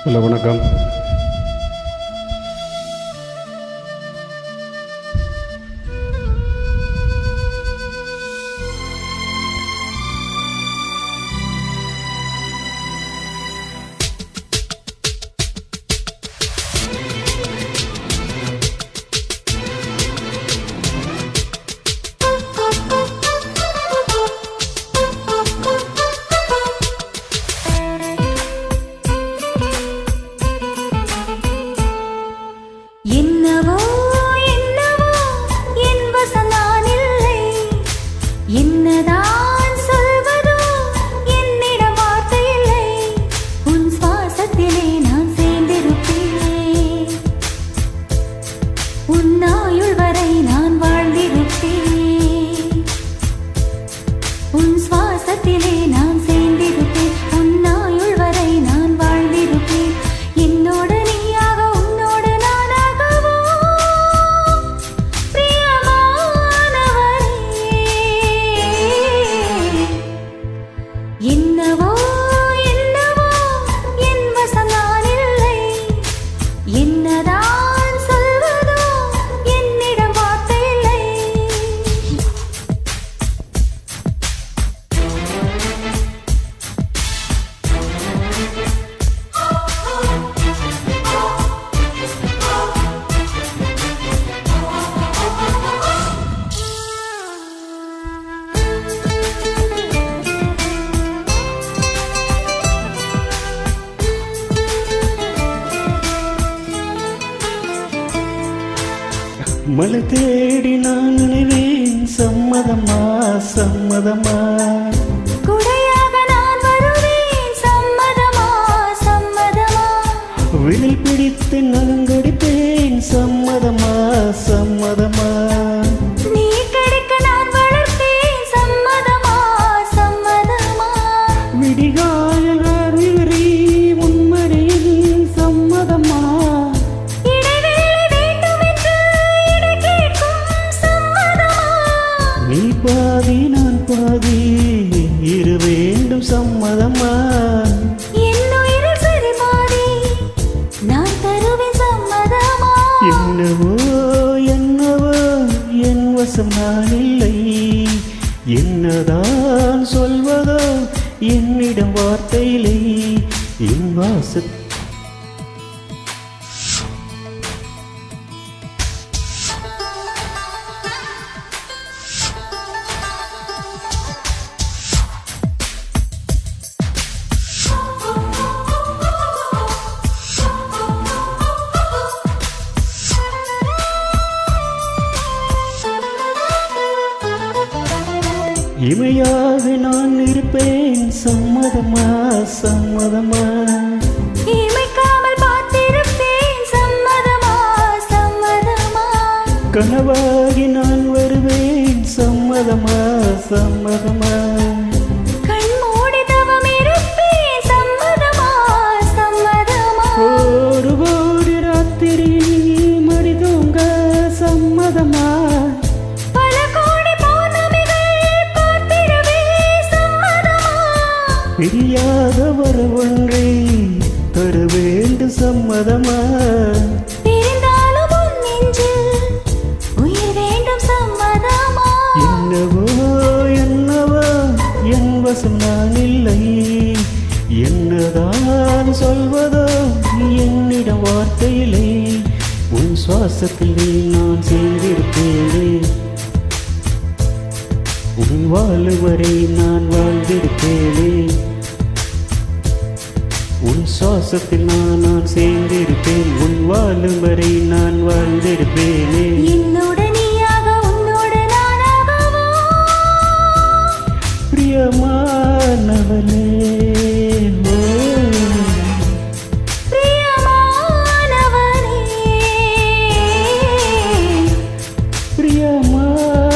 Hello வணக்கம். என்னவோ என்னவோ என் வசம் நான் இல்லை, என்னதான் சொல்வதோ என்னிடம் வார்த்தை இல்லை. உன் சுவாசத்திலே நான் சேர்ந்திருப்பேன், உன் ஆயுள் வரை நான் வாழ்ந்திருப்பேன். உன் சுவாசத்திலே நான் சேர்ந்திருப்பேன், உன் ஆயுள் வரை நான் வாழ்ந்திருப்பேன். என்னோட என்னவோ என்னவோ என் வசம் நான் இல்லை, என்னதான் சொல்வதோ என்னிடம் வார்த்தை இல்லை. மலை தேடி நான் நினைவேன், சம்மதமா சம்மதமா. குடையாக நான் வருவேன், சம்மதமா சம்மதமா. விழில் பிடித்து நலங்கடிப்பேன், சம்மதமா சம்மதமா. நீ கிடைக்க நான் வளர்ப்பேன், சம்மதமா சம்மதமா. விடிகாயல் அறிவுரி உன்மடியில், சம்மதமா. நீ பாதி நான் பாதி இரு வேண்டும், சம்மதமா. என்னுயிரில் சரி மாறி நான் தருவேன், சம்மதமா. என்னவோ என்னவோ என் வசம் நான் இல்லை, என்னதான் சொல்வதோ என்னிடம் வார்த்தை இல்லை. என் வாச இமையாக நான் இருப்பேன், சம்மதமா சம்மதமா. இமைக்காமல் பார்த்திருப்பேன், சம்மதமா சம்மதமா. கனவாகி நான் வருவேன், சம்மதமா சம்மதமா. கண் மூடி தவம் இருப்பேன், சம்மதமா சம்மதமா. ஒரு கோடி ராத்திரி மடி தூங்க, சம்மதமா. பிரியாத ஒரு ஒன்றை தர வேண்டும், சம்மதமா. பிரிந்தாலும் உன் நெஞ்சில் உயிர் வேண்டும், சம்மதமா. என்னவோ என்னவோ என் வசம் நான் இல்லை, என்னதான் சொல்வதோ என்னிடம் வார்த்தை இல்லை. உன் சுவாசத்தில் நான் சேர்ந்திருப்பேனே, உன் வாழு வரை நான் வாழ்ந்திருப்பேனே. உன் சுவாசத்தில் நான் சேர்ந்திருப்பேன், உன் வாழும் வரை நான் வாழ்ந்திருப்பேனே. என்னோட நீயாக உன்னோட நானாகவோ, பிரியமானவனே, பிரியமானவனே, பிரியமானவனே.